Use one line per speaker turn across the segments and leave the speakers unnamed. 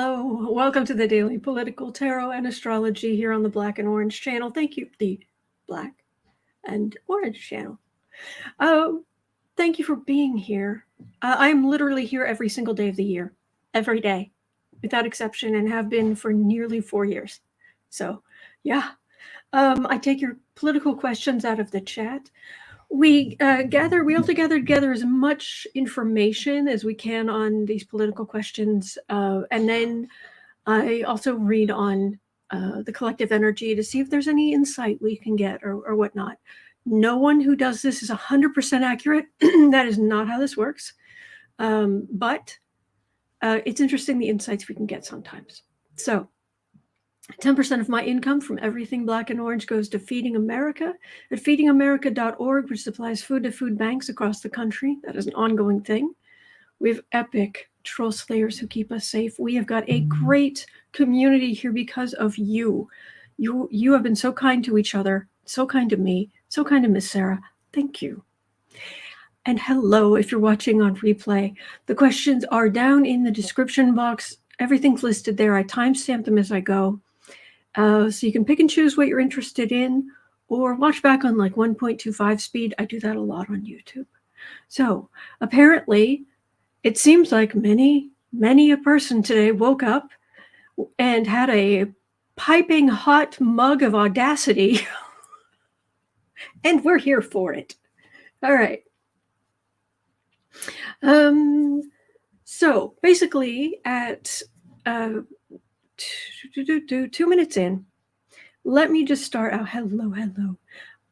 Hello, welcome to the Daily Political Tarot and Astrology here on the Black and Orange channel. Thank you, the Black and Orange channel. Thank you for being here. I'm literally here every single day of the year, every day, without exception, and have been for nearly 4 years. So, yeah, I take your political questions out of the chat. We all gather together as much information as we can on these political questions, and then I also read on the collective energy to see if there's any insight we can get or whatnot. No one who does this is 100% accurate. That is not how this works, but it's interesting the insights we can get sometimes. So 10% of my income from everything Black and Orange goes to Feeding America at feedingamerica.org, which supplies food to food banks across the country. That is an ongoing thing. We have epic troll slayers who keep us safe. We have got a great community here because of you. You have been so kind to each other, so kind to me, so kind to Miss Sarah. Thank you. And hello, if you're watching on replay. The questions are down in the description box. Everything's listed there. I timestamp them as I go. So you can pick and choose what you're interested in or watch back on like 1.25 speed. I do that a lot on YouTube. So apparently it seems like many a person today woke up and had a piping hot mug of Audacity and we're here for it. All right. So basically at 2 minutes in, let me just start out hello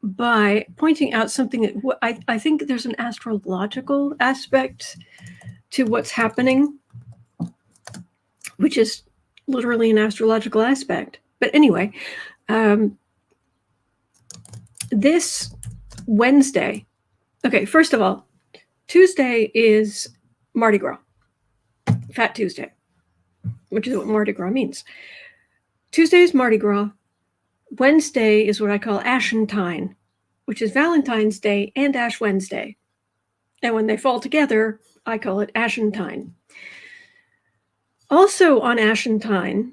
by pointing out something that I think there's an astrological aspect to what's happening, which is literally an astrological aspect. But anyway, this Wednesday, okay, first of all, Tuesday is Mardi Gras, Fat Tuesday, which is what Mardi Gras means. Tuesday is Mardi Gras. Wednesday is what I call Ashentine, which is Valentine's Day and Ash Wednesday. And when they fall together, I call it Ashentine. Also on Ashentine,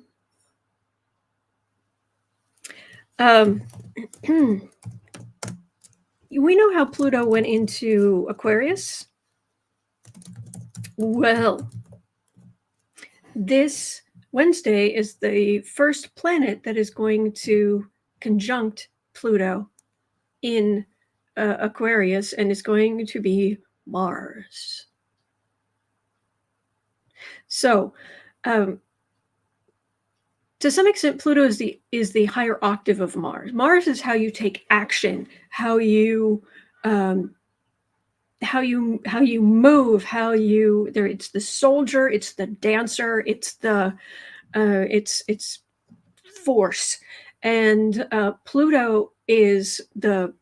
we know how Pluto went into Aquarius. Well, this Wednesday is the first planet that is going to conjunct Pluto in Aquarius, and is going to be Mars. So, to some extent, Pluto is the higher octave of Mars. Mars is how you take action, how you move, it's the soldier, it's the dancer, it's the it's force, and Pluto is the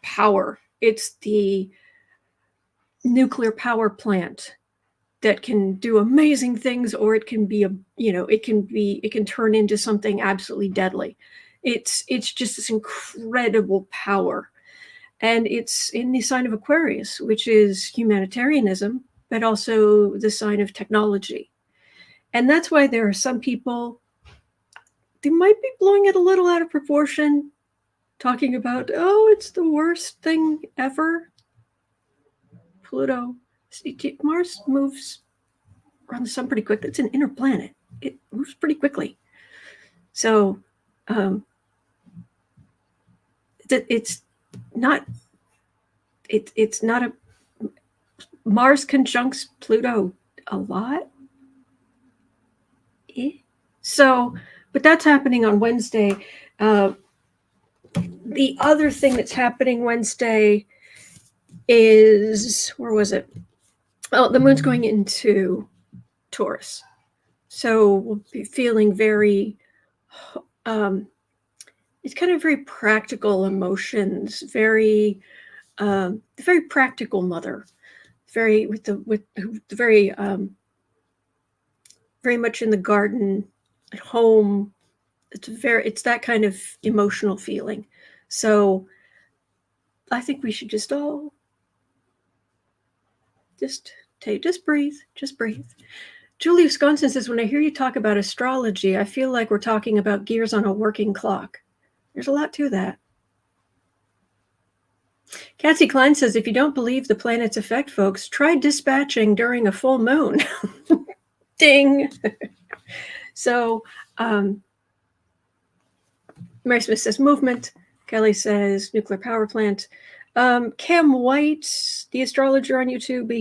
power. It's the nuclear power plant that can do amazing things, or it can be it can turn into something absolutely deadly. It's just this incredible power. And it's in the sign of Aquarius, which is humanitarianism, but also the sign of technology. And that's why there are some people, they might be blowing it a little out of proportion, talking about, oh, it's the worst thing ever. Pluto, Mars moves around the sun pretty quickly. It's an inner planet. It moves pretty quickly. So it's not a Mars conjuncts Pluto a lot. So, but that's happening on Wednesday. The other thing that's happening Wednesday is, where was it? Oh, the moon's going into Taurus. So we'll be feeling very, it's kind of very practical emotions, very practical mother, very much in the garden, at home. It's that kind of emotional feeling. So I think we should just all just breathe. Julie Wisconsin says, when I hear you talk about astrology, I feel like we're talking about gears on a working clock. There's a lot to that. Cassie Klein says, if you don't believe the planets affect folks, try dispatching during a full moon. Ding. So, Mary Smith says movement. Kelly says nuclear power plant. Cam White, the astrologer on YouTube,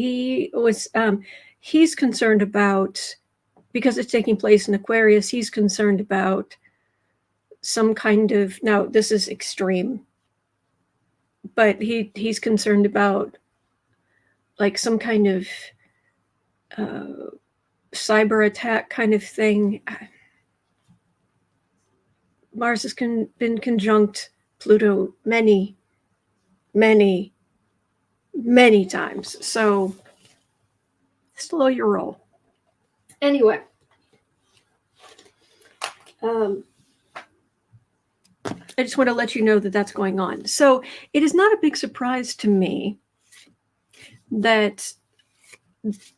he's concerned about, because it's taking place in Aquarius, he's concerned about some kind of, now this is extreme, but he's concerned about like some kind of cyber attack kind of thing. Mars has been conjunct Pluto many times. So slow your roll. Anyway, I just want to let you know that that's going on. So it is not a big surprise to me that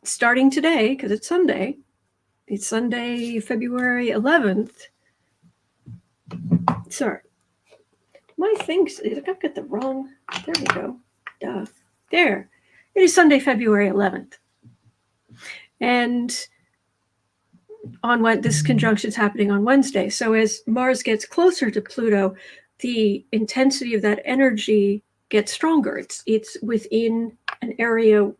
starting today, because it's Sunday, February 11th. Sorry. My things, I got the wrong, there we go. Duh. There. It is Sunday, February 11th. And on what this conjunction is happening on Wednesday. So as Mars gets closer to Pluto, the intensity of that energy gets stronger. It's within an area.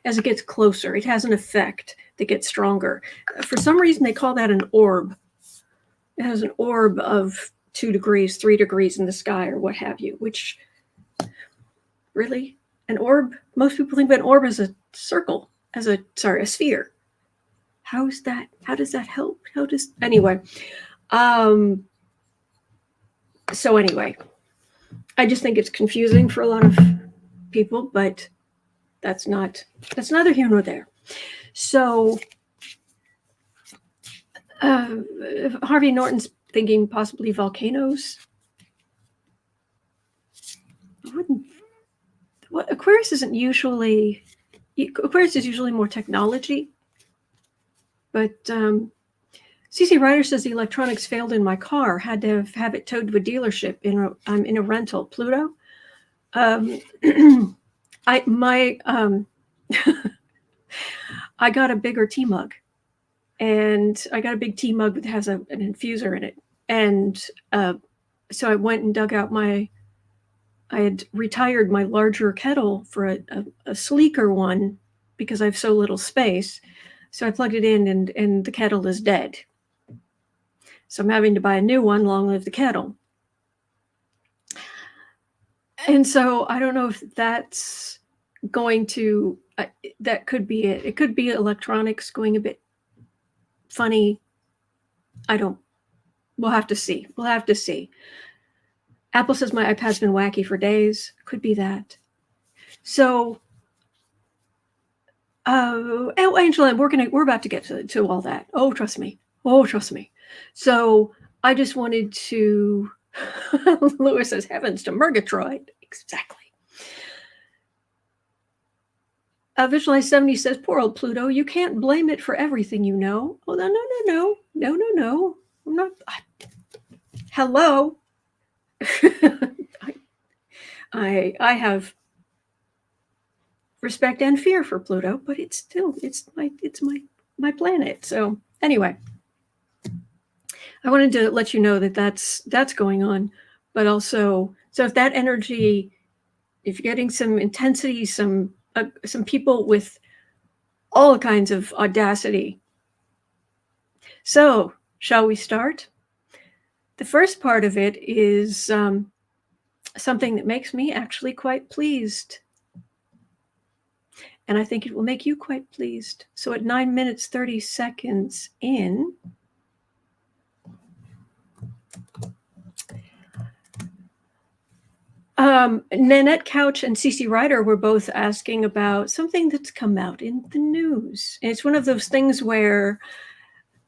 As it gets closer, it has an effect that gets stronger. For some reason, they call that an orb. It has an orb of 2 degrees, 3 degrees in the sky, or what have you, which, really? An orb? Most people think of an orb as a circle, a sphere. How does that help? Anyway. So anyway, I just think it's confusing for a lot of people, but that's neither here nor there. So Harvey Norton's thinking possibly volcanoes. Aquarius is usually more technology, but CC Ryder says the electronics failed in my car. Had to have it towed to a dealership I'm in a rental. Pluto. I got a bigger tea mug, and I got a big tea mug that has an infuser in it, and so I went and dug out I had retired my larger kettle for a sleeker one because I have so little space. So I plugged it in, and the kettle is dead. So I'm having to buy a new one. Long live the kettle. And so I don't know if that's going to, that could be it. It could be electronics going a bit funny. We'll have to see. Apple says my iPad's been wacky for days. Could be that. So, Angela, we're about to get to all that. Oh, trust me. So I just wanted to, Lewis says, heavens to Murgatroyd. Exactly. Visualize 70 says, poor old Pluto, you can't blame it for everything you know. Oh, no. I'm not. Hello. I have respect and fear for Pluto, but it's my planet. So anyway, I wanted to let you know that that's going on, but also, so if that energy, if you're getting some intensity, some people with all kinds of audacity. So shall we start? The first part of it is something that makes me actually quite pleased. And I think it will make you quite pleased. So at 9 minutes, 30 seconds in, Nanette Couch and CC Ryder were both asking about something that's come out in the news. And it's one of those things where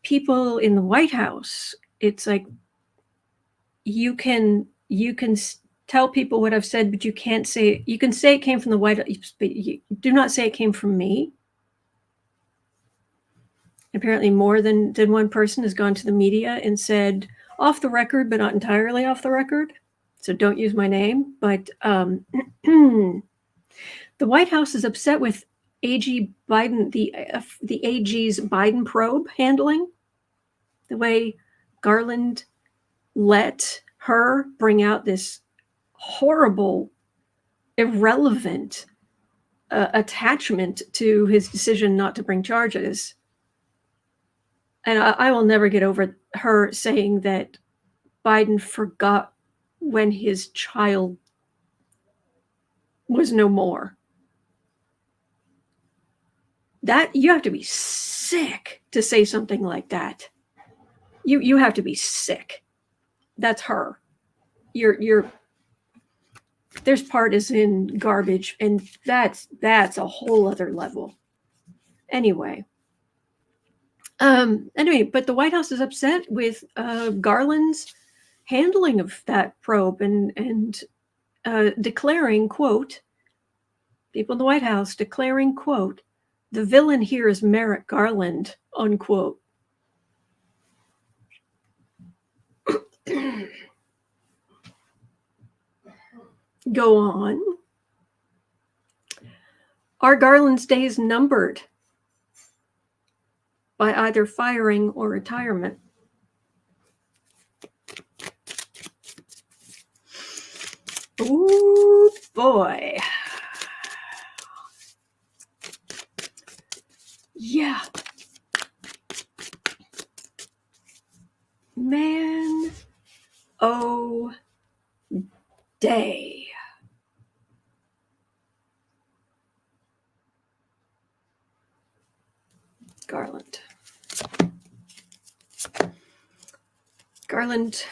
people in the White House, it's like, you can tell people what I've said, but you can't say, you can say it came from the White House, but you do not say it came from me. Apparently more than one person has gone to the media and said, off the record, but not entirely off the record, so don't use my name, but the White House is upset with AG Biden, the AG's Biden probe handling, the way Garland let her bring out this horrible, irrelevant attachment to his decision not to bring charges. And I will never get over her saying that Biden forgot when his child was no more. That you have to be sick to say something like that. You have to be sick. That's her. You're there's partisan garbage, and that's a whole other level. Anyway, but the White House is upset with Garland's handling of that probe and declaring, quote, people in the White House declaring, quote, the villain here is Merrick Garland, unquote. Go on. Are Garland's days numbered by either firing or retirement? Ooh, boy. Yeah. Man, oh, day. Garland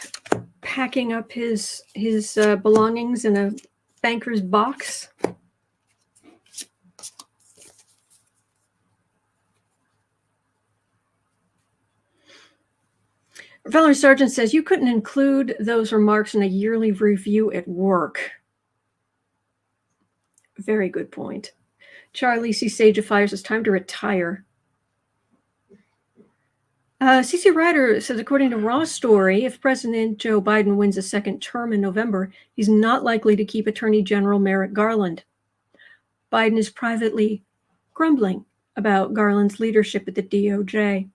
packing up his belongings in a banker's box. Valerie Sargent says, you couldn't include those remarks in a yearly review at work. Very good point. Charlie C. Sagifiers, it's time to retire. CC Ryder says, according to Raw Story, if President Joe Biden wins a second term in November, he's not likely to keep Attorney General Merrick Garland. Biden is privately grumbling about Garland's leadership at the DOJ.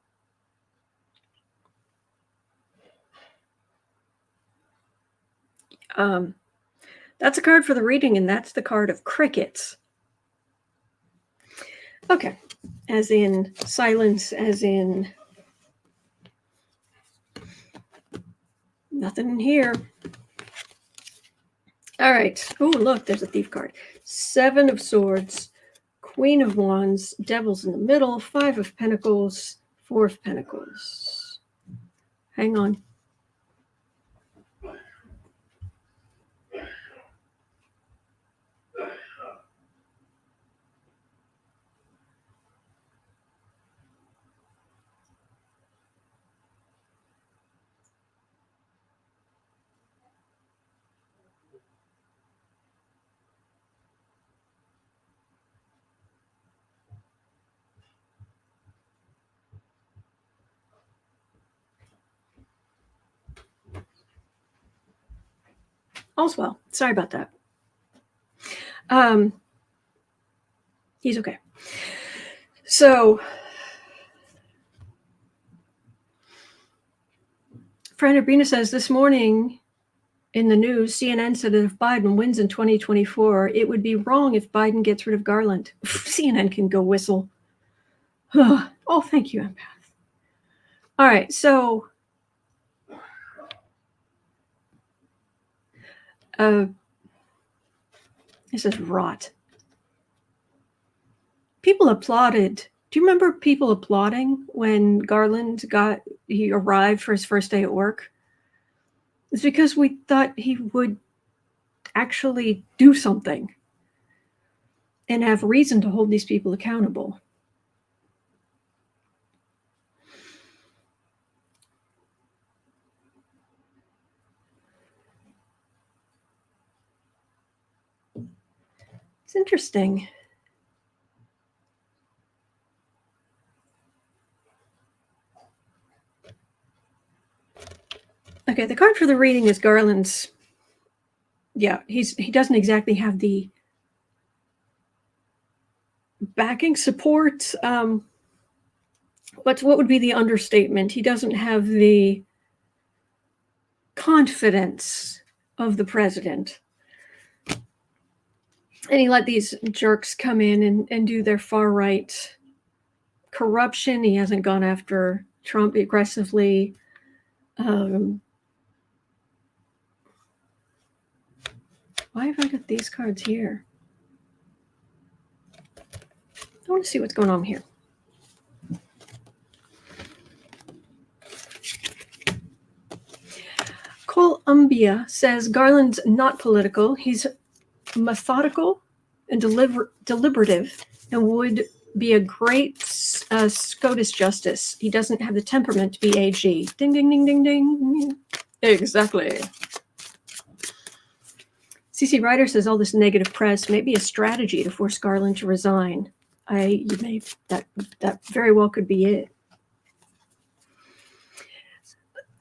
That's a card for the reading, and that's the card of crickets. Okay, as in silence, as in nothing in here. All right. Oh, look, there's a thief card. 7 of Swords, Queen of Wands, Devil's in the middle, 5 of Pentacles, 4 of Pentacles. Hang on. All's well. Sorry about that. He's okay. So, Fran Urbina says, this morning in the news, CNN said that if Biden wins in 2024, it would be wrong if Biden gets rid of Garland. CNN can go whistle. Oh, thank you, Empath. All right, so this is rot. People applauded. Do you remember people applauding when Garland he arrived for his first day at work? It's because we thought he would actually do something and have reason to hold these people accountable. It's interesting. Okay, the card for the reading is Garland's. Yeah, he doesn't exactly have the backing support. What would be the understatement? He doesn't have the confidence of the president. And he let these jerks come in and do their far right corruption. He hasn't gone after Trump aggressively. Why have I got these cards here? I want to see what's going on here. Columbia says Garland's not political. He's methodical and deliberative and would be a great SCOTUS justice. He doesn't have the temperament to be AG. Ding, ding, ding, ding, ding. Exactly. CC Ryder says all this negative press may be a strategy to force Garland to resign. That very well could be it.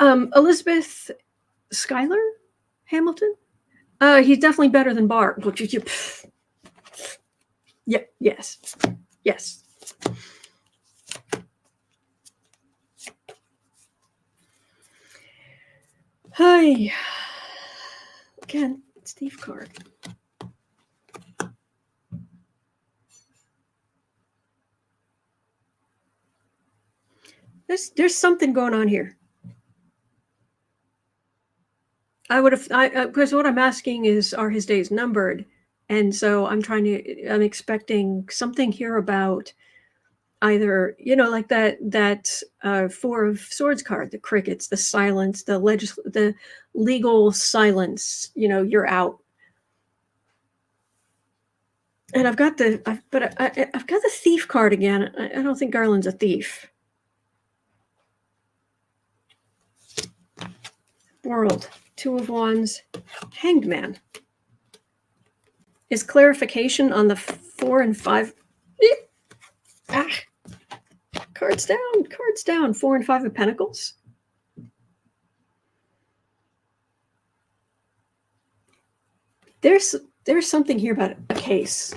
Elizabeth Schuyler Hamilton. He's definitely better than Barr. Yeah. Yes. Hi. Again, Steve card. There's something going on here. Because what I'm asking is, are his days numbered? And so I'm expecting something here about either, like that Four of Swords card, the crickets, the silence, the legal silence, you're out. And I've got the thief card again. I don't think Garland's a thief. World. Two of Wands, Hanged Man. Is clarification on the 4 and 5. Cards down. 4 and 5 of Pentacles. There's something here about a case.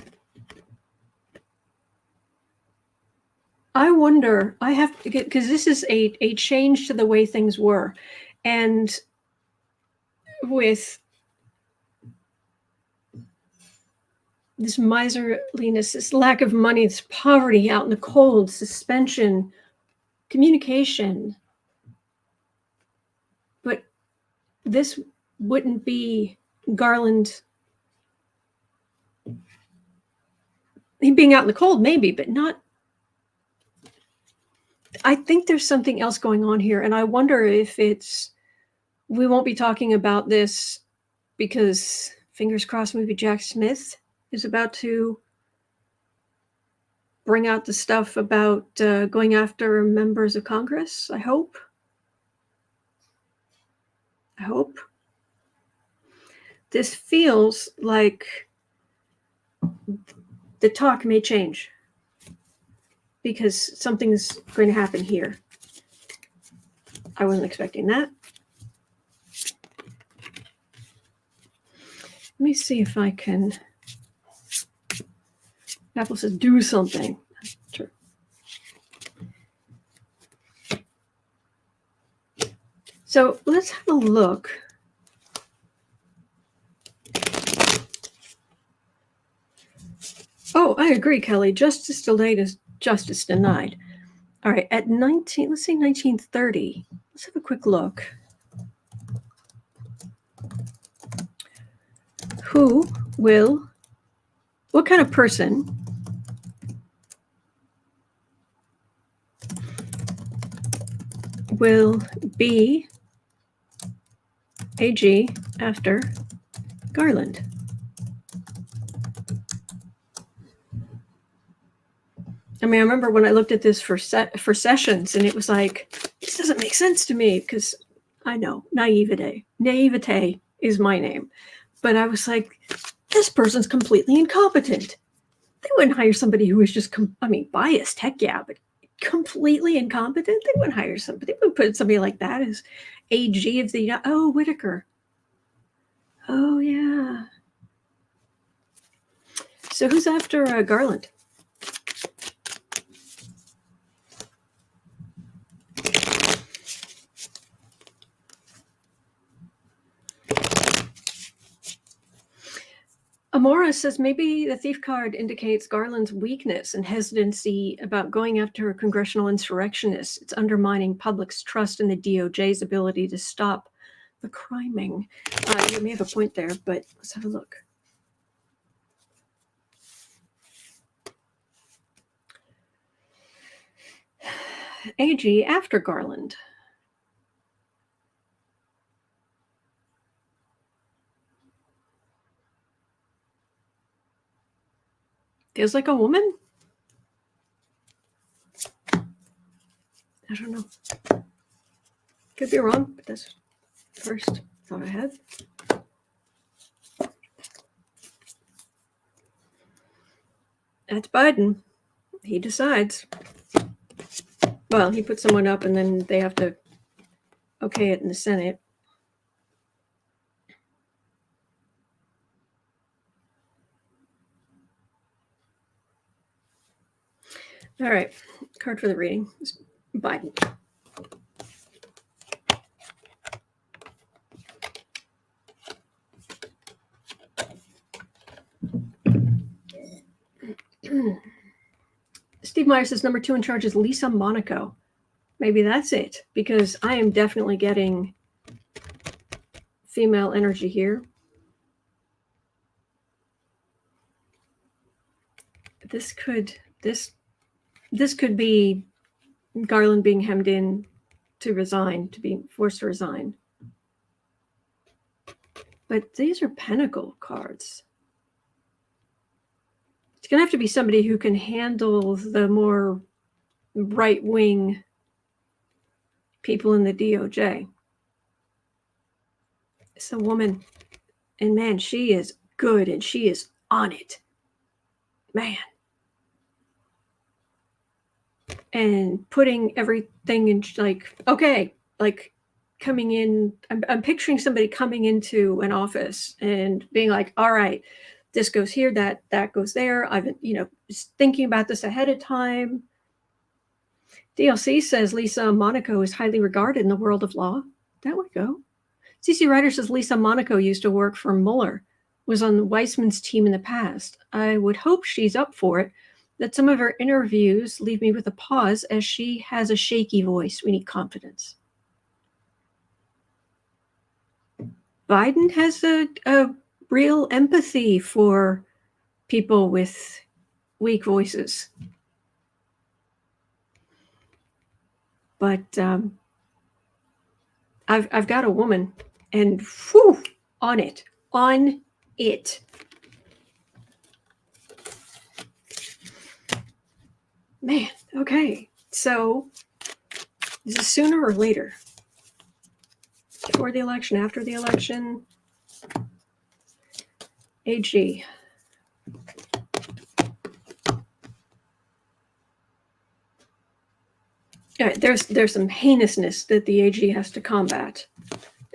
I wonder, because this is a change to the way things were. And with this miserliness, this lack of money, this poverty out in the cold, suspension, communication. But this wouldn't be Garland. He being out in the cold, maybe, but not. I think there's something else going on here. And I wonder if we won't be talking about this because, fingers crossed, maybe Jack Smith is about to bring out the stuff about going after members of Congress. I hope. This feels like the talk may change because something's going to happen here. I wasn't expecting that. Let me see if I can. Apple says, do something. Sure. So let's have a look. Oh, I agree, Kelly. Justice delayed is justice denied. All right, let's say 1930. Let's have a quick look. What kind of person will be AG after Garland? I mean, I remember when I looked at this for Sessions, and it was like, this doesn't make sense to me because I know naivete. Naivete is my name. But I was like, this person's completely incompetent. They wouldn't hire somebody who was just, biased, heck yeah, but completely incompetent. They wouldn't hire somebody. They would put somebody like that as AG of the, oh, Whitaker. Oh, yeah. So who's after Garland? Amora says maybe the thief card indicates Garland's weakness and hesitancy about going after congressional insurrectionists. It's undermining public's trust in the DOJ's ability to stop the criming. You may have a point there, but let's have a look. AG after Garland. Feels like a woman? I don't know. Could be wrong, but that's the first thought I had. That's Biden. He decides. Well, he puts someone up and then they have to okay it in the Senate. All right, card for the reading is Biden. Steve Meyer says number 2 in charge is Lisa Monaco. Maybe that's it, because I am definitely getting female energy here. This could be Garland being hemmed in to resign, to be forced to resign. But these are Pentacle cards. It's going to have to be somebody who can handle the more right-wing people in the DOJ. It's a woman. And man, she is good and she is on it. Man. And putting everything in, like, okay, like coming in, I'm picturing somebody coming into an office and being like, all right, this goes here, that goes there. I've been, thinking about this ahead of time. DLC says Lisa Monaco is highly regarded in the world of law. That would go. CC Ryder says Lisa Monaco used to work for Mueller, was on Weissman's team in the past. I would hope she's up for it. That some of her interviews leave me with a pause as she has a shaky voice. We need confidence. Biden has a real empathy for people with weak voices. But I've got a woman, and whew, on it. Man, okay. So is this sooner or later? Before the election, after the election? AG. All right, there's some heinousness that the AG has to combat.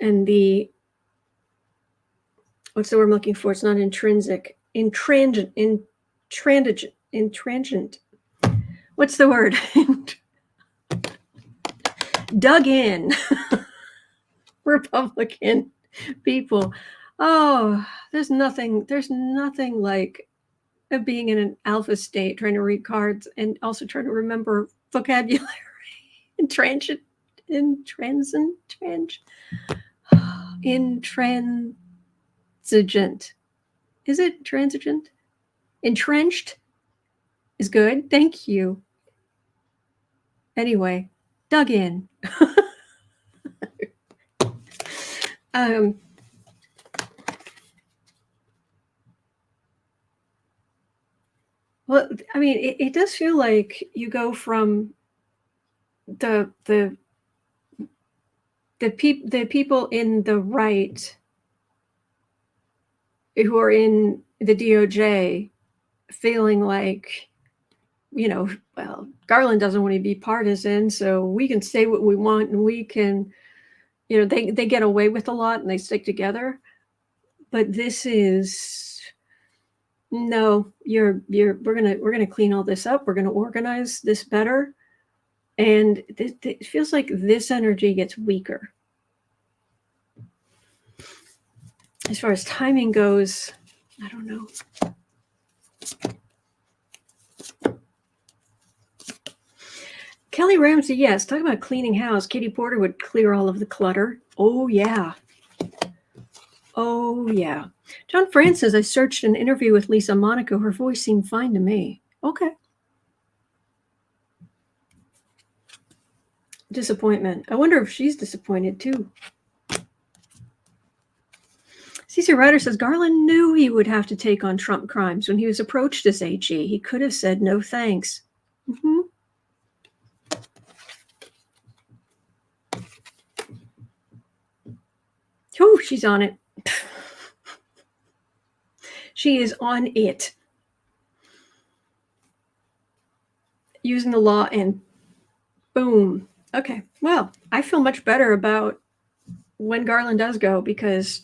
And what's the word I'm looking for? It's not intrinsic. Intransient. What's the word? Dug in. Republican people. Oh, there's nothing like being in an alpha state, trying to read cards and also trying to remember vocabulary. Intransigent. Is it transigent? Entrenched is good. Thank you. Anyway, dug in. Well, I mean, it does feel like you go from the people in the right who are in the DOJ feeling like, well, Garland doesn't want to be partisan, so we can say what we want and we can You know, they get away with a lot and they stick together. But this is no, we're gonna clean all this up. We're gonna organize this better. And it feels like this energy gets weaker. As far as timing goes, I don't know. Kelly Ramsey, yes. Talking about cleaning house. Katie Porter would clear all of the clutter. Oh, yeah. Oh, yeah. John Francis, I searched an interview with Lisa Monaco. Her voice seemed fine to me. Okay. Disappointment. I wonder if she's disappointed too. Cesar Ryder says Garland knew he would have to take on Trump crimes when he was approached as AG. He could have said no thanks. Mm-hmm. Oh, she's on it. She is on it. Using the law and boom. Okay. Well, I feel much better about when Garland does go because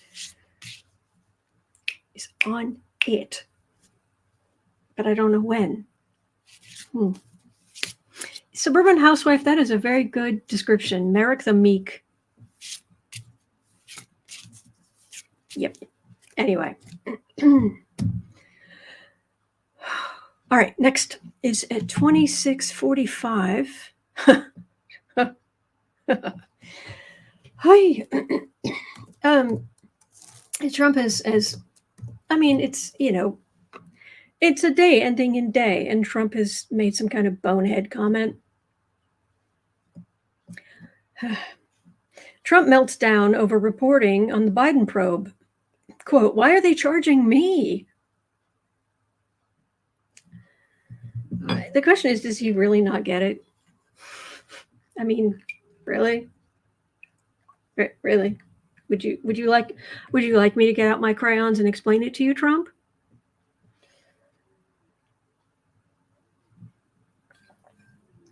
he's on it. But I don't know when. Suburban housewife, that is a very good description. Merrick the Meek. Yep. Anyway. All right, next is at 26:45. Hi. Trump has, I mean, it's, you know, it's a day ending in day, and Trump has made some kind of bonehead comment. Trump melts down over reporting on the Biden probe. Quote, why are they charging me? The question is, does he really not get it? I mean, really? Really? Would you like me to get out my crayons and explain it to you, Trump?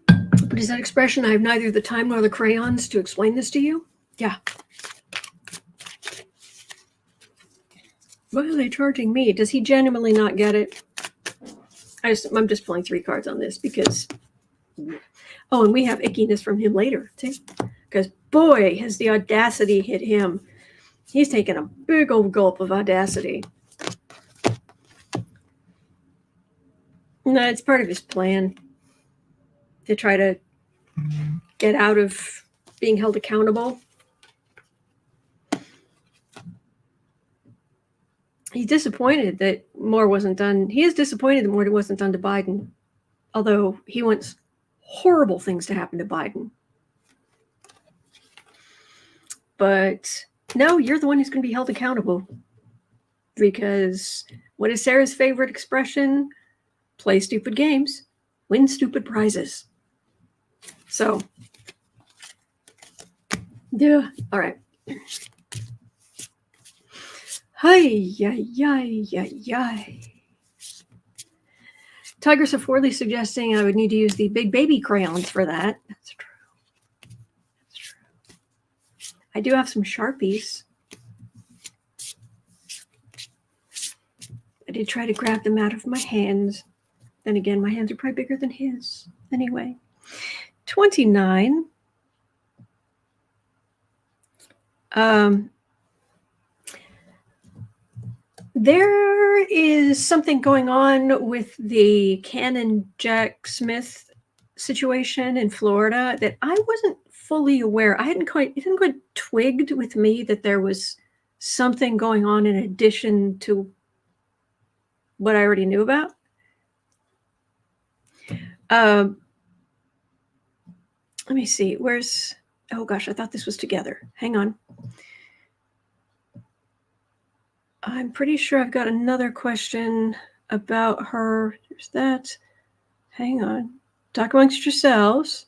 But is that expression, I have neither the time nor the crayons to explain this to you? Yeah. Why are they charging me? Does he genuinely not get it? I'm just pulling 3 cards on this because... Oh, and we have ickiness from him later, too. Because, boy, has the audacity hit him. He's taken a big old gulp of audacity. No, it's part of his plan to try to get out of being held accountable. He's disappointed that more wasn't done. He is disappointed that more wasn't done to Biden, although he wants horrible things to happen to Biden. But no, you're the one who's going to be held accountable. Because what is Sarah's favorite expression? Play stupid games, win stupid prizes. So, yeah, all right. Hi. Tigress of Forley suggesting I would need to use the big baby crayons for that. That's true. I do have some Sharpies. I did try to grab them out of my hands. Then again, my hands are probably bigger than his. Anyway, 29. There is something going on with the Cannon Jack Smith situation in Florida that I wasn't fully aware. It hadn't quite twigged with me that there was something going on in addition to what I already knew about. Let me see. Oh gosh, I thought this was together. Hang on. I'm pretty sure I've got another question about her. There's that. Hang on. Talk amongst yourselves.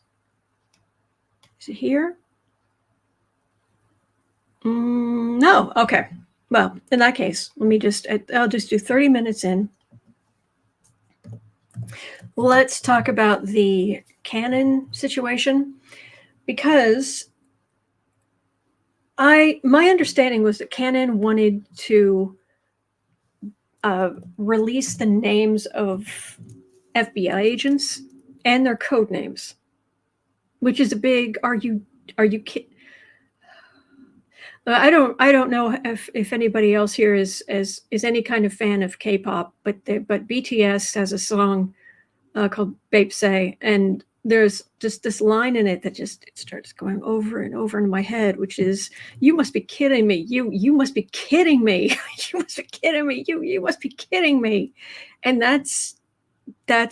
Is it here? No. Okay. Well, in that case, I'll just do 30 minutes in. Let's talk about the Cannon situation, because my understanding was that Cannon wanted to release the names of FBI agents and their code names, which is a big. Are you I don't know if anybody else here is any kind of fan of K-pop, but BTS has a song called Bape Say, and there's just this line in it that it starts going over and over in my head, which is, "You must be kidding me. You must be kidding me. You must be kidding me. You must be kidding me." And that's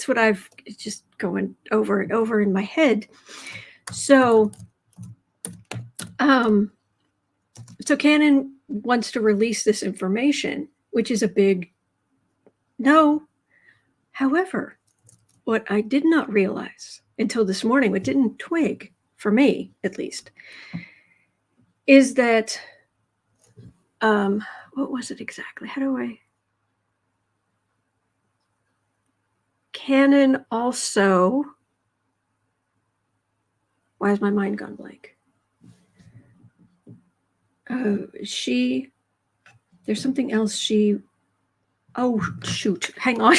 what I've just going over and over in my head. So so Cannon wants to release this information, which is a big no. However, what I did not realize until this morning, what didn't twig, for me at least, is that, what was it exactly? Cannon also, why has my mind gone blank? There's something else oh shoot, hang on.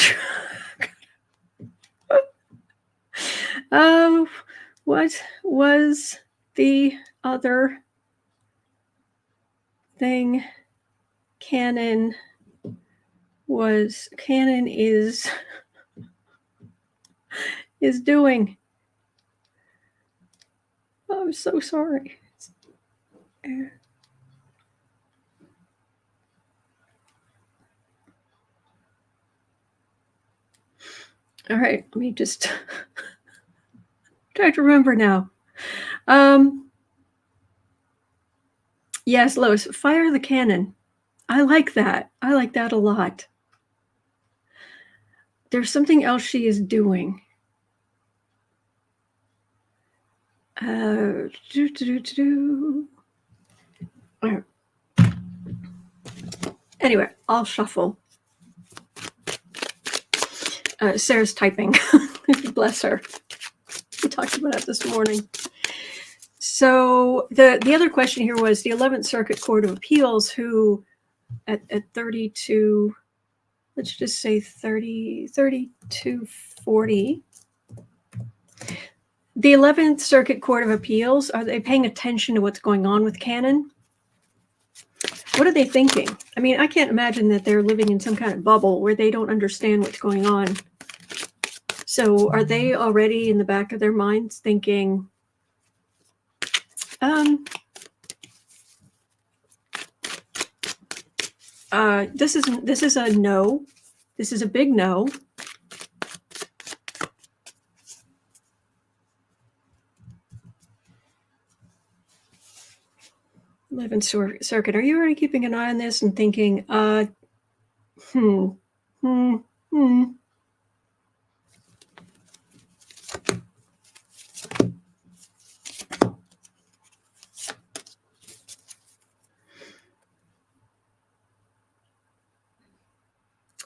What was the other thing Cannon is doing? I'm so sorry. All right, let me just try to remember now. Yes, Lois, fire the cannon. I like that. I like that a lot. There's something else she is doing. Anyway, I'll shuffle. Sarah's typing. Bless her. We talked about it this morning. So the other question here was the 11th Circuit Court of Appeals, who at 32, let's just say 3240. The 11th Circuit Court of Appeals, are they paying attention to what's going on with Cannon? What are they thinking? I mean, I can't imagine that they're living in some kind of bubble where they don't understand what's going on. So are they already in the back of their minds thinking, this is a no. This is a big no. Circuit. Are you already keeping an eye on this and thinking, I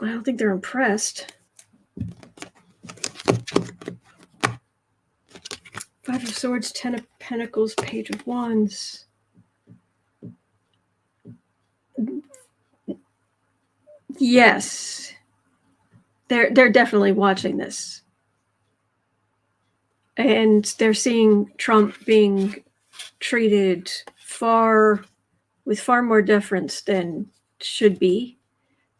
don't think they're impressed. Five of Swords, Ten of Pentacles, Page of Wands. Yes, they're definitely watching this, and they're seeing Trump being treated with far more deference than should be.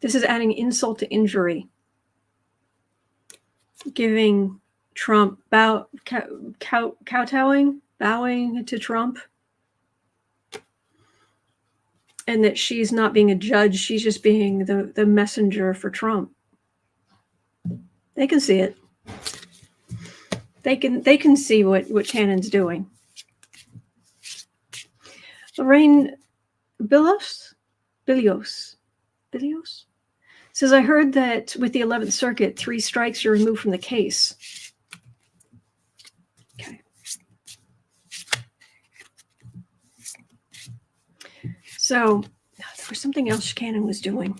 This is adding insult to injury, giving Trump kowtowing, bowing to Trump. And that she's not being a judge, she's just being the messenger for Trump. They can see it. They can see what Cannon's doing. Lorraine Billios says, I heard that with the 11th Circuit, 3 strikes, you're removed from the case. Okay. So there was something else Cannon was doing.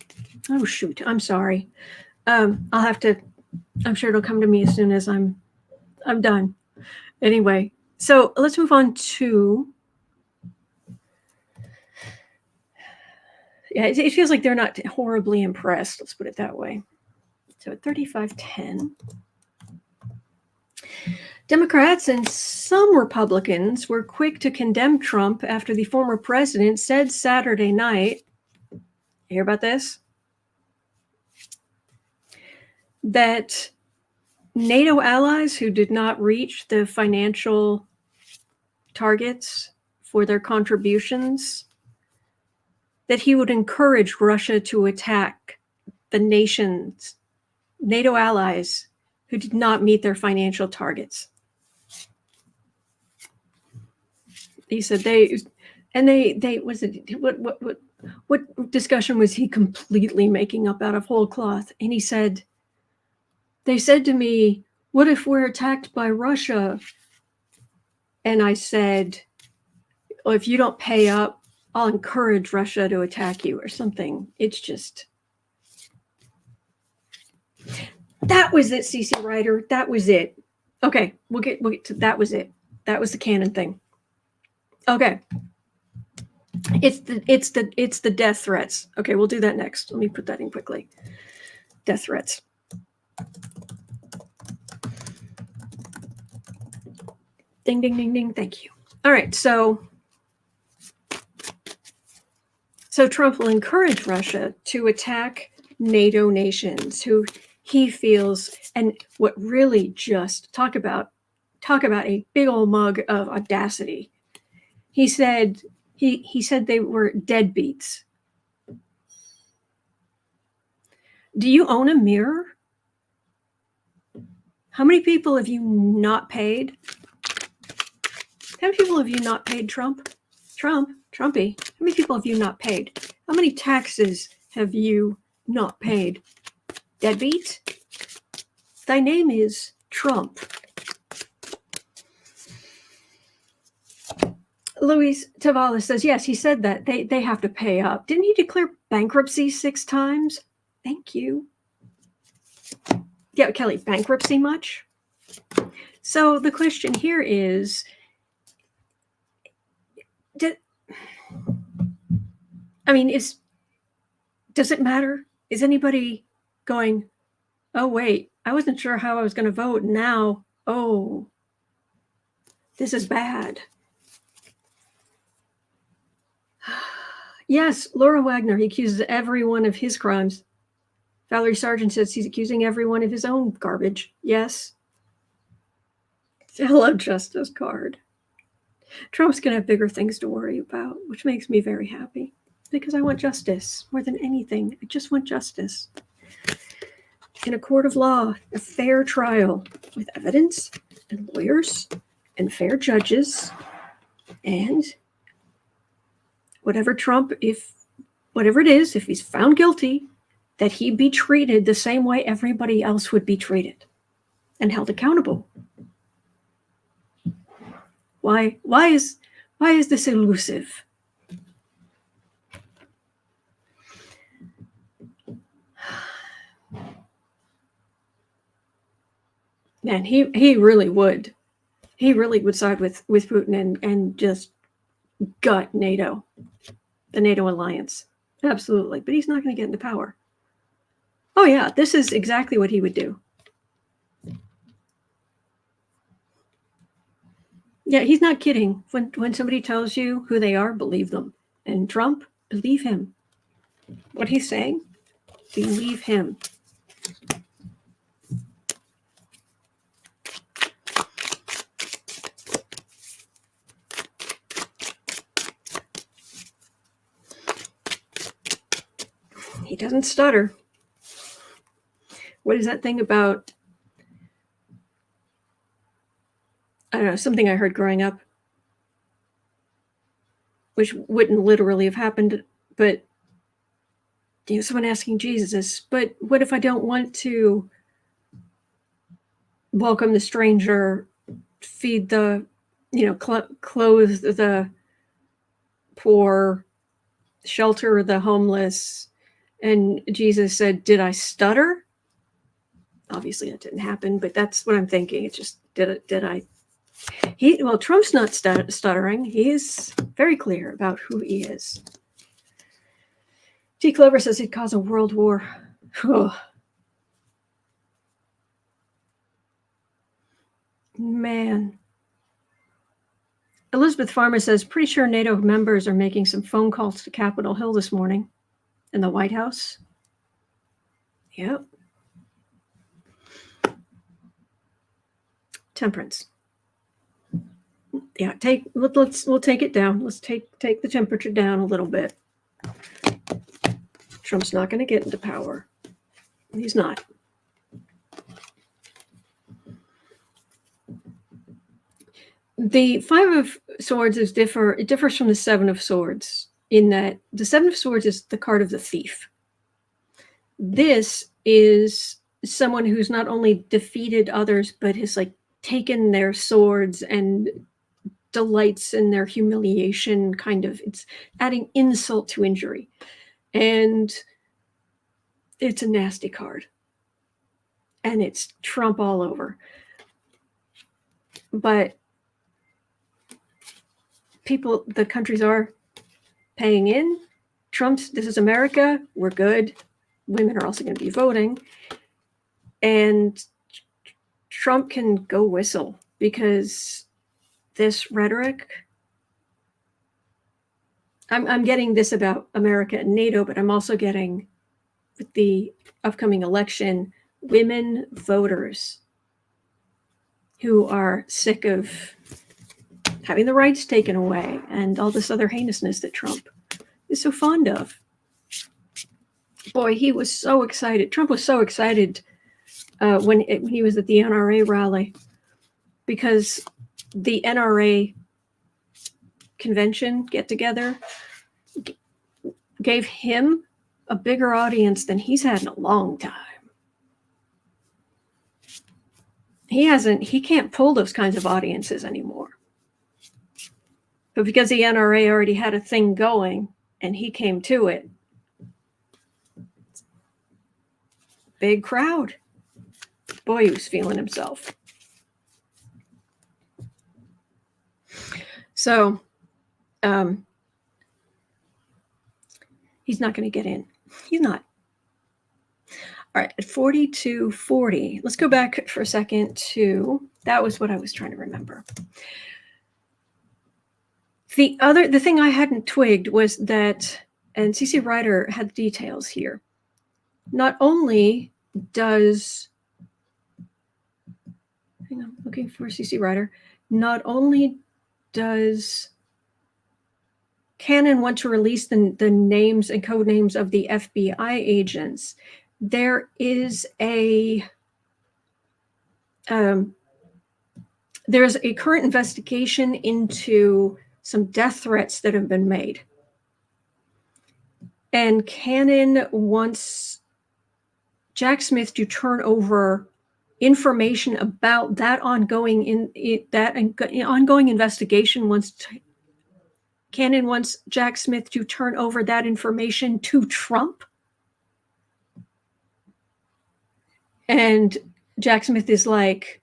Oh, shoot. I'm sorry. I'm sure it'll come to me as soon as I'm done. Anyway, so let's move on to Yeah, it feels like they're not horribly impressed. Let's put it that way. So at 3510, Democrats and some Republicans were quick to condemn Trump after the former president said Saturday night, you hear about this? That NATO allies who did not reach the financial targets for their contributions, that he would encourage Russia to attack the nations, NATO allies who did not meet their financial targets. He said they was it what discussion was he completely making up out of whole cloth? And he said, they said to me, what if we're attacked by Russia? And I said, well, if you don't pay up, I'll encourage Russia to attack you or something. It's just, that was it, CC Ryder. That was it. Okay, we'll get to that. Was it. That was the canon thing. Okay. It's the death threats. Okay, we'll do that next. Let me put that in quickly. Death threats. Ding, ding, ding, ding. Thank you. All right, so Trump will encourage Russia to attack NATO nations who he feels, and what really just talk about a big old mug of audacity. He said they were deadbeats. Do you own a mirror? How many people have you not paid? How many people have you not paid, Trumpy? How many people have you not paid? How many taxes have you not paid? Deadbeat? Thy name is Trump. Luis Tavalis says, yes, he said that. They have to pay up. Didn't he declare bankruptcy 6 times? Thank you. Yeah, Kelly, bankruptcy much? So the question here is, does it matter? Is anybody going, oh, wait, I wasn't sure how I was going to vote. Now, oh, this is bad. Yes, Laura Wagner, he accuses everyone of his crimes. Valerie Sargent says he's accusing everyone of his own garbage. Yes. Hello, Justice Card. Trump's going to have bigger things to worry about, which makes me very happy because I want justice more than anything. I just want justice. In a court of law, a fair trial with evidence and lawyers and fair judges, and whatever it is, if he's found guilty, that he be treated the same way everybody else would be treated and held accountable. Why is this elusive? Man, he really would. He really would side with Putin and just gut NATO, the NATO alliance. Absolutely. But he's not going to get into power. Oh, yeah, this is exactly what he would do. Yeah, he's not kidding. When somebody tells you who they are, believe them. And Trump, believe him. What he's saying, believe him. He doesn't stutter. What is that thing about? I don't know, something I heard growing up, which wouldn't literally have happened, but someone asking Jesus, but what if I don't want to welcome the stranger, feed the, clothe the poor, shelter the homeless? And Jesus said, did I stutter? Obviously that didn't happen, but that's what I'm thinking. It's just, did I? Trump's not stuttering. He is very clear about who he is. T. Clover says he'd cause a world war. Man. Elizabeth Farmer says, pretty sure NATO members are making some phone calls to Capitol Hill this morning in the White House. Yep. Temperance. Yeah, we'll take it down. Let's take the temperature down a little bit. Trump's not going to get into power. He's not. The Five of Swords it differs from the Seven of Swords in that the Seven of Swords is the card of the thief. This is someone who's not only defeated others, but has like taken their swords and delights in their humiliation, kind of. It's adding insult to injury. And it's a nasty card. And it's Trump all over. But the countries are paying in. This is America. We're good. Women are also going to be voting. And Trump can go whistle because this rhetoric, I'm getting this about America and NATO, but I'm also getting with the upcoming election, women voters who are sick of having the rights taken away and all this other heinousness that Trump is so fond of. Boy, he was so excited. Trump was so excited when he was at the NRA rally because the NRA convention get-together gave him a bigger audience than he's had in a long time. He can't pull those kinds of audiences anymore. But because the NRA already had a thing going and he came to it, big crowd. Boy, he was feeling himself. So, he's not going to get in. He's not. All right, at 4240, let's go back for a second to, that was what I was trying to remember. The thing I hadn't twigged was that, and CC Ryder had the details here. Not only does, hang on, looking for CC Ryder, not only does Cannon want to release the names and code names of the FBI agents, there is there's a current investigation into some death threats that have been made. And Cannon wants Jack Smith to turn over information about that ongoing investigation. Cannon wants Jack Smith to turn over that information to Trump. And Jack Smith is like,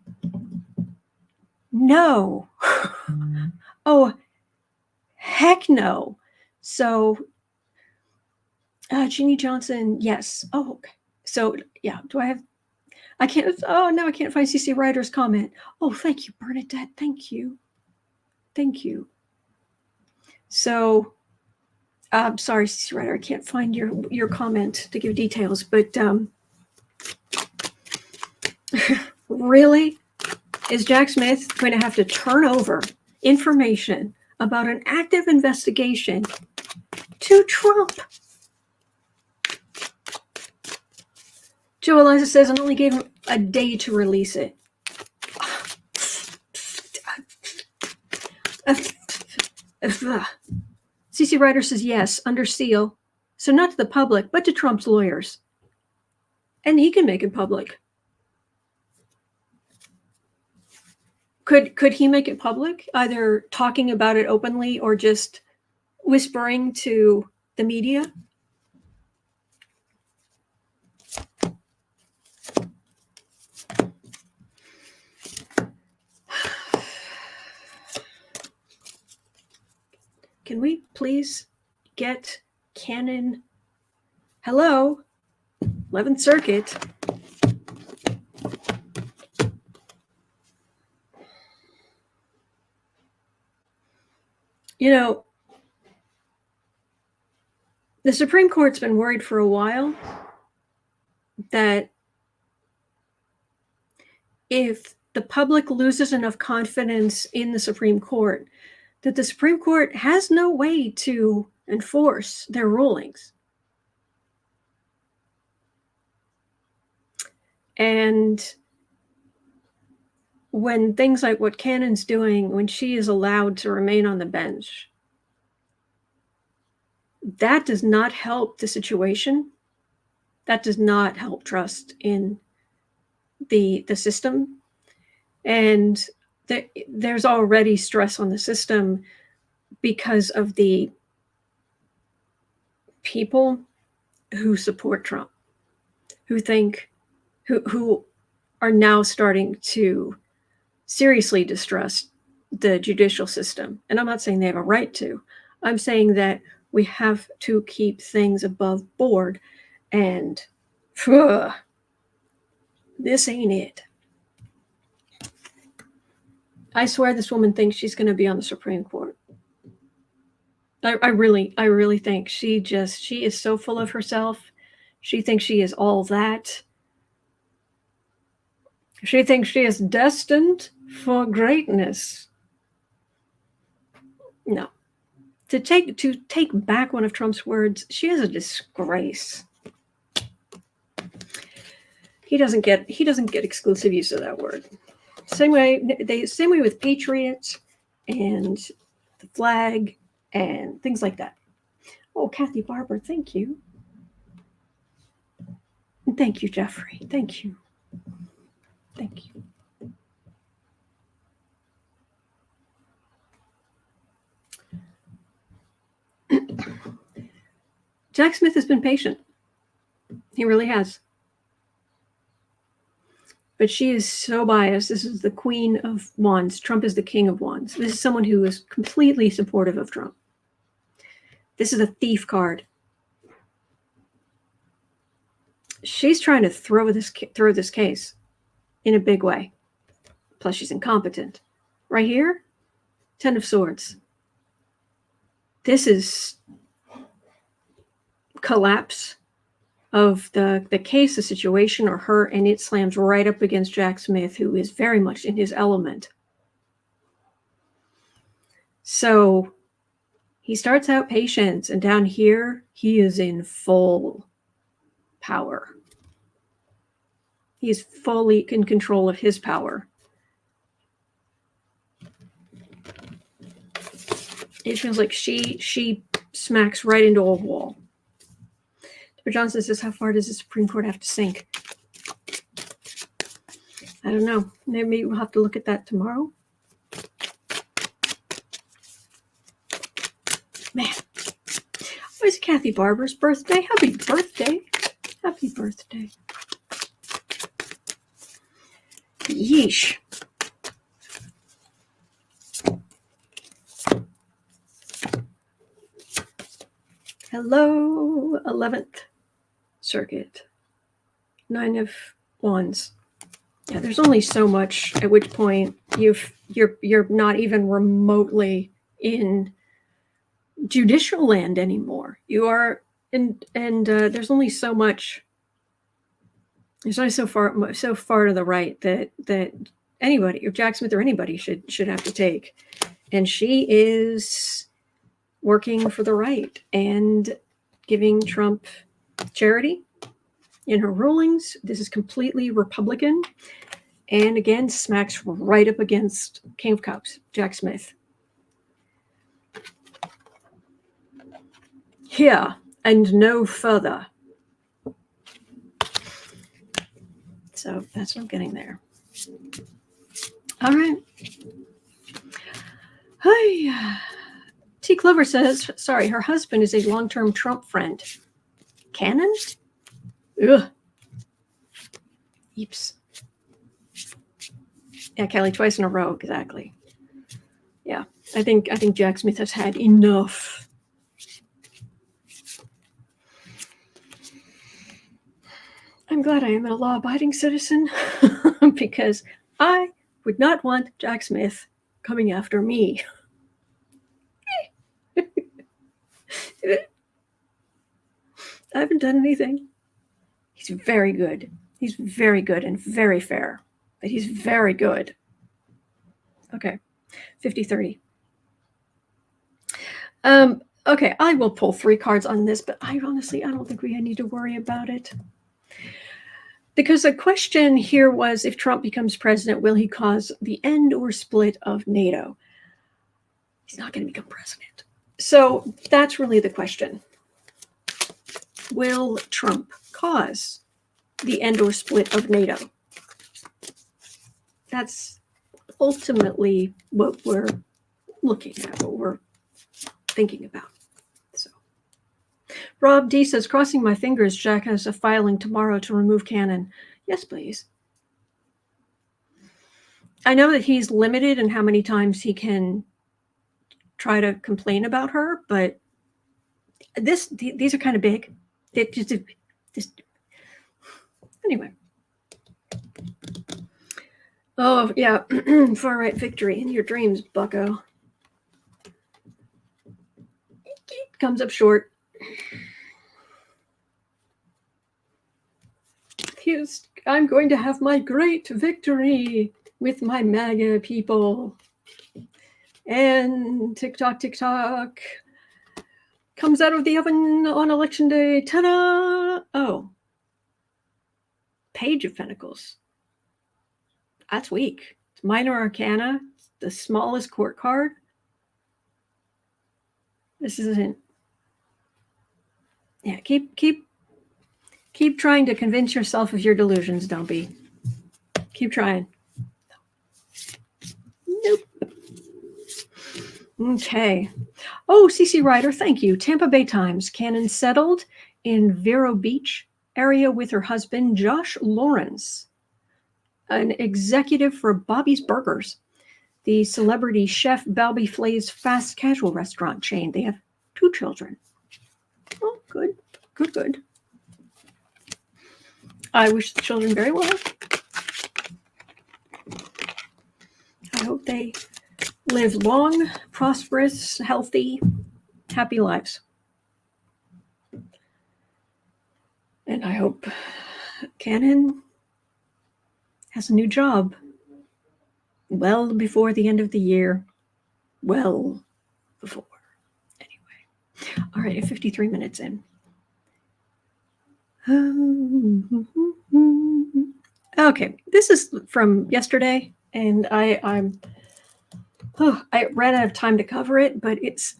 no. Oh, heck no. So, Jeannie Johnson, yes. Oh, okay. So, yeah, I can't find CC Ryder's comment. Oh, thank you, Bernadette. Thank you. So, sorry, CC Ryder, I can't find your comment to give details, but really? Is Jack Smith going to have to turn over information about an active investigation to Trump? Joe Eliza says, I only gave him a day to release it. CC Ryder says, yes, under seal. So not to the public, but to Trump's lawyers. And he can make it public. Could he make it public, either talking about it openly or just whispering to the media? Can we please get Cannon Hello, 11th Circuit. You know, the Supreme Court's been worried for a while that if the public loses enough confidence in the Supreme Court, that the Supreme Court has no way to enforce their rulings. And when things like what Cannon's doing, when she is allowed to remain on the bench, that does not help the situation. That does not help trust in the system. And there's already stress on the system because of the people who support Trump, who are now starting to seriously distrust the judicial system. And I'm not saying they have a right to. I'm saying that we have to keep things above board, and this ain't it. I swear this woman thinks she's going to be on the Supreme Court. I really think she is so full of herself. She thinks she is all that. She thinks she is destined for greatness. No. To take back one of Trump's words, she is a disgrace. He doesn't get exclusive use of that word. Same way with patriots and the flag and things like that. Oh, Kathy Barber, thank you. And thank you, Jeffrey. Thank you. Thank you. Jack Smith has been patient. He really has. But she is so biased. This is the Queen of Wands. Trump is the King of Wands. This is someone who is completely supportive of Trump. This is a thief card. She's trying to throw this case in a big way. Plus, she's incompetent. Right here, 10 of Swords. This is collapse of the case, the situation, or her, and it slams right up against Jack Smith, who is very much in his element. So he starts out patient, and down here, he is in full power. He is fully in control of his power. It feels like she smacks right into a wall. But Johnson says, how far does the Supreme Court have to sink? I don't know. Maybe we'll have to look at that tomorrow. Man. Oh, it's Kathy Barber's birthday. Happy birthday. Happy birthday. Yeesh. Hello, 11th Circuit. 9 of Wands. Yeah, there's only so much at which point you're not even remotely in judicial land anymore. You are and there's only so much. There's only so far to the right that anybody, or Jack Smith or anybody, should have to take. And she is working for the right and giving Trump charity in her rulings. This is completely Republican, and again smacks right up against King of Cups, Jack Smith. Here and no further. So that's what I'm getting there. All right. Hi. T. Clover says, sorry, her husband is a long-term Trump friend. Cannon? Ugh. Eeps. Yeah, Kelly, twice in a row, exactly. Yeah, I think Jack Smith has had enough. I'm glad I am a law-abiding citizen because I would not want Jack Smith coming after me. I haven't done anything. He's very good. He's very good and very fair, but he's very good. Okay, 50-30. Okay, I will pull 3 cards on this, but I don't think we need to worry about it. Because the question here was, if Trump becomes president, will he cause the end or split of NATO? He's not going to become president. So that's really the question. Will Trump cause the end or split of NATO? That's ultimately what we're looking at, what we're thinking about. So Rob D says, crossing my fingers, Jack has a filing tomorrow to remove Cannon. Yes, please. I know that he's limited in how many times he can try to complain about her, but these are kind of big. Anyway. Oh, yeah. Far right victory in your dreams, bucko. Comes up short. I'm going to have my great victory with my MAGA people. And TikTok comes out of the oven on election day. Ta-da! Oh. Page of Pentacles. That's weak. It's minor arcana, the smallest court card. This isn't. Yeah, keep trying to convince yourself of your delusions, Dumpy. Keep trying. Nope. Okay. Oh, CC Ryder, thank you. Tampa Bay Times. Cannon settled in Vero Beach area with her husband, Josh Lawrence, an executive for Bobby's Burgers, the celebrity chef Bobby Flay's fast casual restaurant chain. They have 2 children. Oh, good. I wish the children very well. I hope they live long, prosperous, healthy, happy lives. And I hope Cannon has a new job well before the end of the year. Well before. Anyway. All right, 53 minutes in. Okay, this is from yesterday, and I ran out of time to cover it, but it's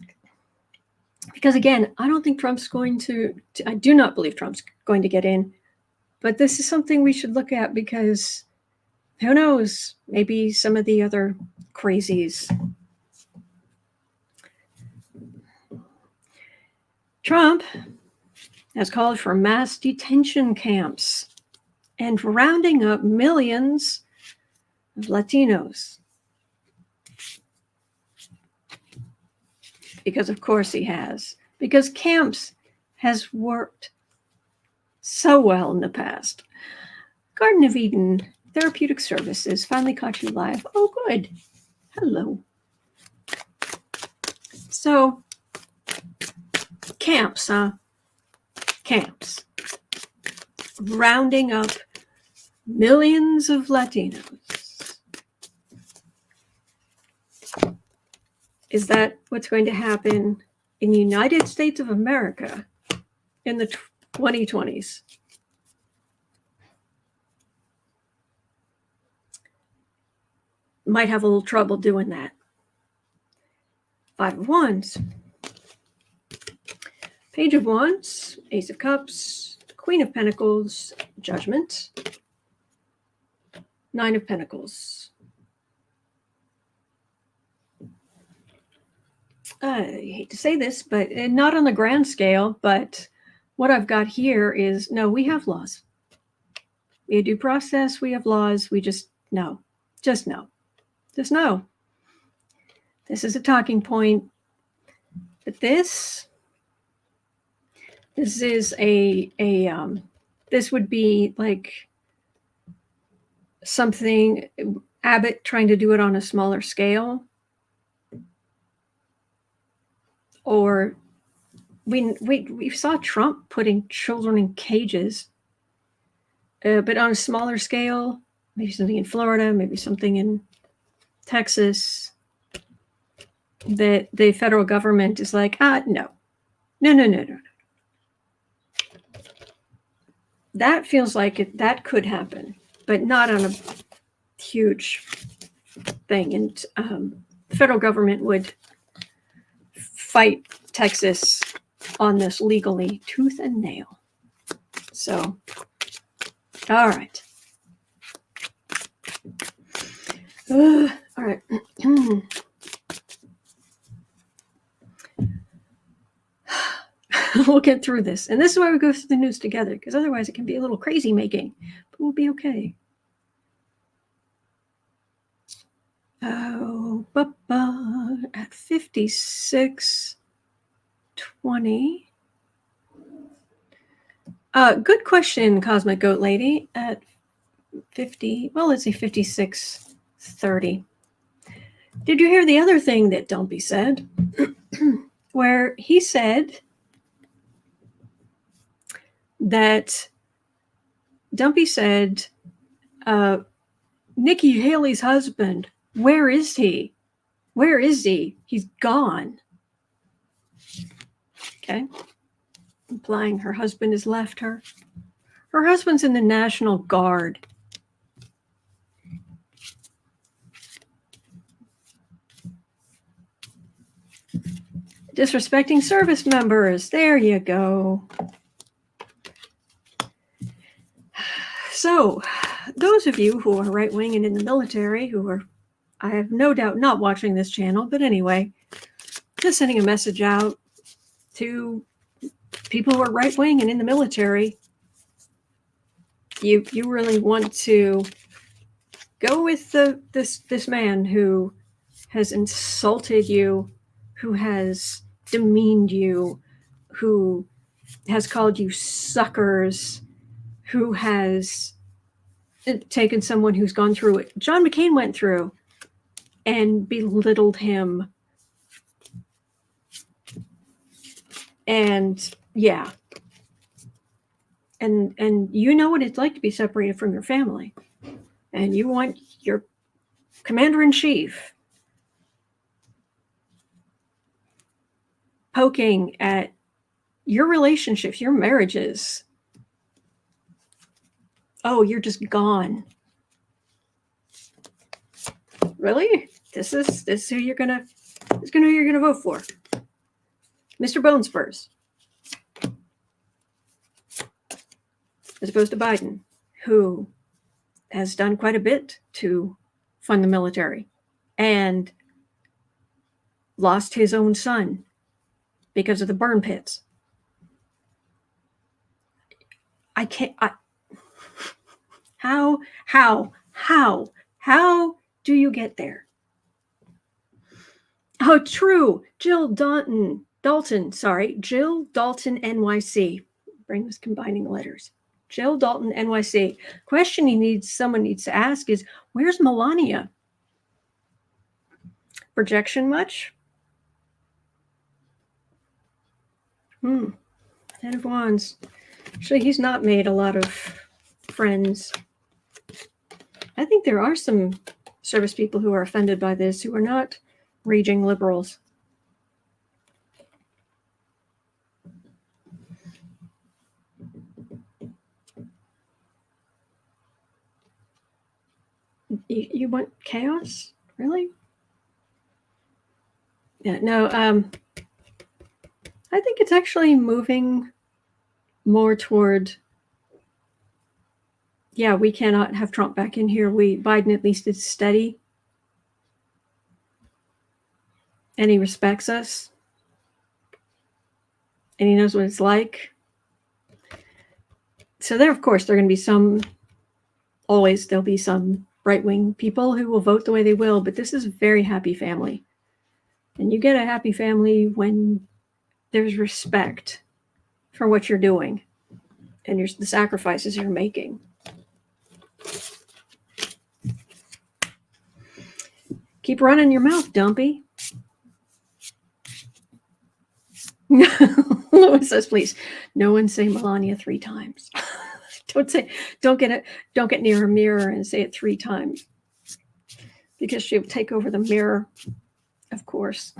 because, again, I don't think Trump's going to I do not believe Trump's going to get in, but this is something we should look at because who knows, maybe some of the other crazies. Trump has called for mass detention camps and rounding up millions of Latinos. Because, of course, he has. Because camps has worked so well in the past. Garden of Eden Therapeutic Services finally caught you live. Oh, good. Hello. So, camps, huh? Camps. Rounding up millions of Latinos. Is that what's going to happen in the United States of America in the 2020s? Might have a little trouble doing that. 5 of Wands. Page of Wands, Ace of Cups, Queen of Pentacles, Judgment, 9 of Pentacles. I hate to say this, but not on the grand scale, but what I've got here is, no, we have laws. We have due process, we have laws, we just know. Just know. Just know. This is a talking point. But this is a This would be like something Abbott trying to do it on a smaller scale, or we saw Trump putting children in cages, but on a smaller scale, maybe something in Florida, maybe something in Texas, that the federal government is like, no. That feels like that could happen, but not on a huge thing. And the federal government would fight Texas on this legally, tooth and nail. So, all right. All right. We'll get through this. And this is why we go through the news together, because otherwise it can be a little crazy making, but we'll be okay. Oh, at 56:20. Good question, Cosmic Goat Lady. At 50, well, let's say 56:30. Did you hear the other thing that Dumpy said? Where he said that Dumpy said, Nikki Haley's husband, where is he? Where is he? He's gone. Okay. Implying her husband has left her. Her husband's in the National Guard. Disrespecting service members. There you go. So, those of you who are right-wing and in the military, who are, I have no doubt, not watching this channel, but anyway, just sending a message out to people who are right-wing and in the military. You really want to go with this man who has insulted you, who has demeaned you, who has called you suckers, who has taken someone who's gone through what John McCain went through and belittled him. And yeah. And you know what it's like to be separated from your family. And you want your commander-in-chief poking at your relationships, your marriages. Oh, you're just gone. Really? This is who you're gonna vote for. Mr. Bone Spurs. As opposed to Biden, who has done quite a bit to fund the military and lost his own son because of the burn pits. How do you get there? Oh, true. Jill Dalton, NYC. Brain was combining letters. Jill Dalton, NYC. Question someone needs to ask is, where's Melania? Projection much? Ten of Wands. Actually, he's not made a lot of friends. I think there are some service people who are offended by this, who are not raging liberals. You want chaos? Really? Yeah, no, I think it's actually moving more toward, yeah, we cannot have Trump back in here. Biden at least is steady. And he respects us. And he knows what it's like. So there, of course, there are going to be there'll be some right-wing people who will vote the way they will, but this is a very happy family. And you get a happy family when there's respect for what you're doing. and the sacrifices you're making. Keep running your mouth, Dumpy. Lois says, please, no one say Melania 3 times. don't get near a mirror and say it 3 times. Because she'll take over the mirror, of course.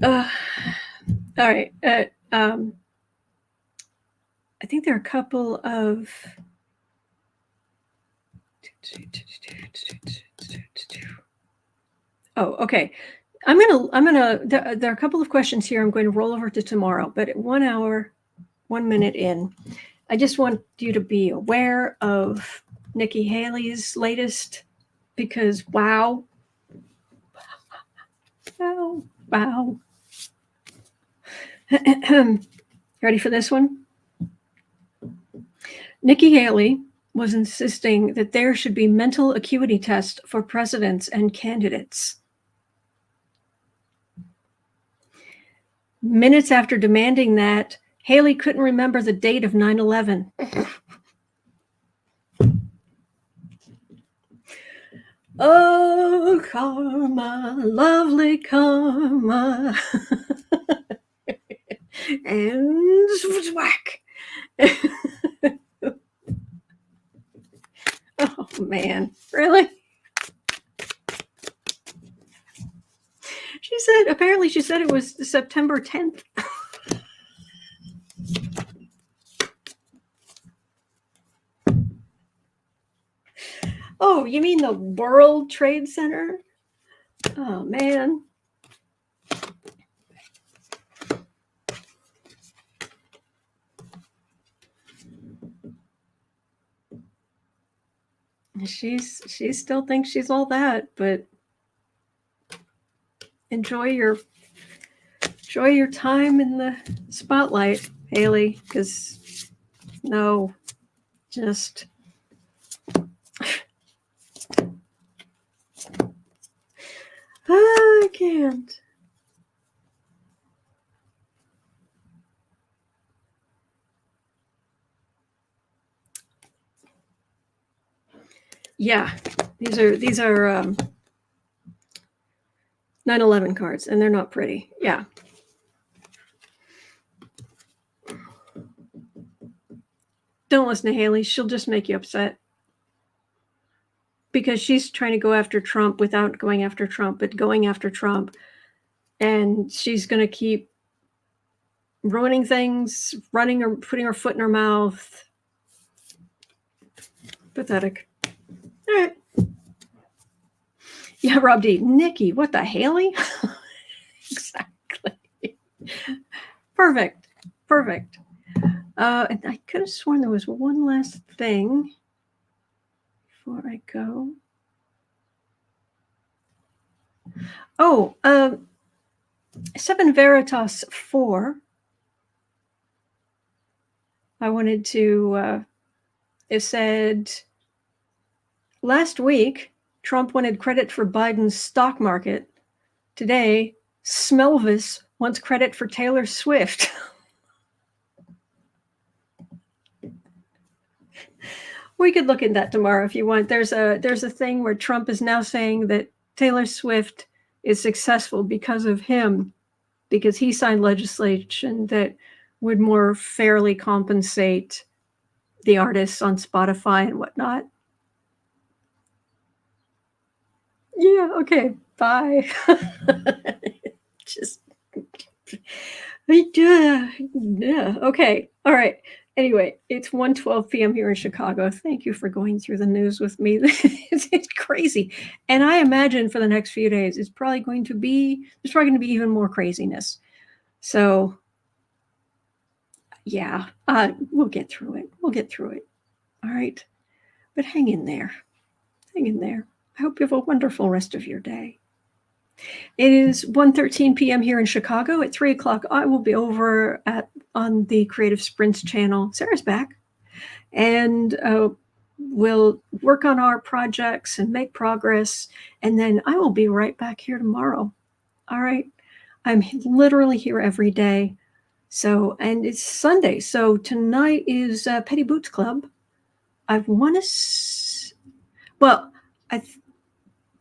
All right. I think there are a couple of. Oh, okay. There are a couple of questions here. I'm going to roll over to tomorrow, but at 1 hour, 1 minute in, I just want you to be aware of Nikki Haley's latest, because wow. Ready for this one? Nikki Haley was insisting that there should be mental acuity tests for presidents and candidates. Minutes after demanding that, Haley couldn't remember the date of 9/11. Oh, karma, lovely karma. And whack. Oh, man. Really? Apparently she said it was September 10th. Oh, you mean the World Trade Center? Oh, man. She still thinks she's all that, but enjoy your time in the spotlight, Haley, because no, just I can't. Yeah, these are 9/11 cards, and they're not pretty. Yeah. Don't listen to Haley. She'll just make you upset. Because she's trying to go after Trump without going after Trump, but going after Trump. And she's going to keep ruining things, running or putting her foot in her mouth. Pathetic. All right. Yeah, Rob D. Nikki, what the Haley? Exactly. Perfect. And I could have sworn there was one last thing before I go. Oh, 7 Veritas 4. I wanted to, it said, last week, Trump wanted credit for Biden's stock market. Today, Smelvis wants credit for Taylor Swift. We could look at that tomorrow if you want. There's a thing where Trump is now saying that Taylor Swift is successful because of him, because he signed legislation that would more fairly compensate the artists on Spotify and whatnot. Yeah, okay, bye. Just, yeah, okay, all right. Anyway, it's 1:12 p.m. here in Chicago. Thank you for going through the news with me. It's crazy. And I imagine for the next few days, there's probably going to be even more craziness. So yeah, we'll get through it. All right. But hang in there. I hope you have a wonderful rest of your day. It is 1:13 p.m. here in Chicago. At 3 o'clock, I will be over on the Creative Sprints channel. Sarah's back. And we'll work on our projects and make progress. And then I will be right back here tomorrow. All right. I'm literally here every day. So, and it's Sunday. So tonight is Petty Boots Club. I want to, well, I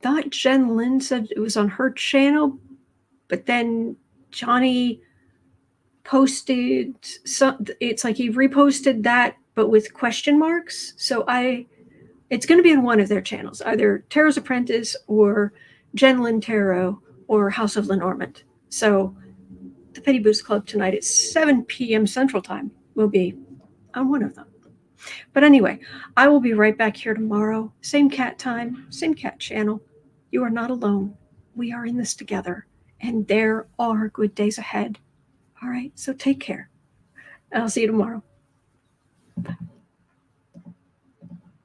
thought Jen Lynn said it was on her channel, but then Johnny posted some, it's like he reposted that, but with question marks. So it's going to be in one of their channels, either Tarot's Apprentice or Jen Lynn Tarot or House of Lenormand. So the Petty Boost Club tonight at 7 p.m. Central Time will be on one of them. But anyway, I will be right back here tomorrow. Same cat time, same cat channel. You are not alone. We are in this together, and there are good days ahead. All right, so take care. I'll see you tomorrow. Bye.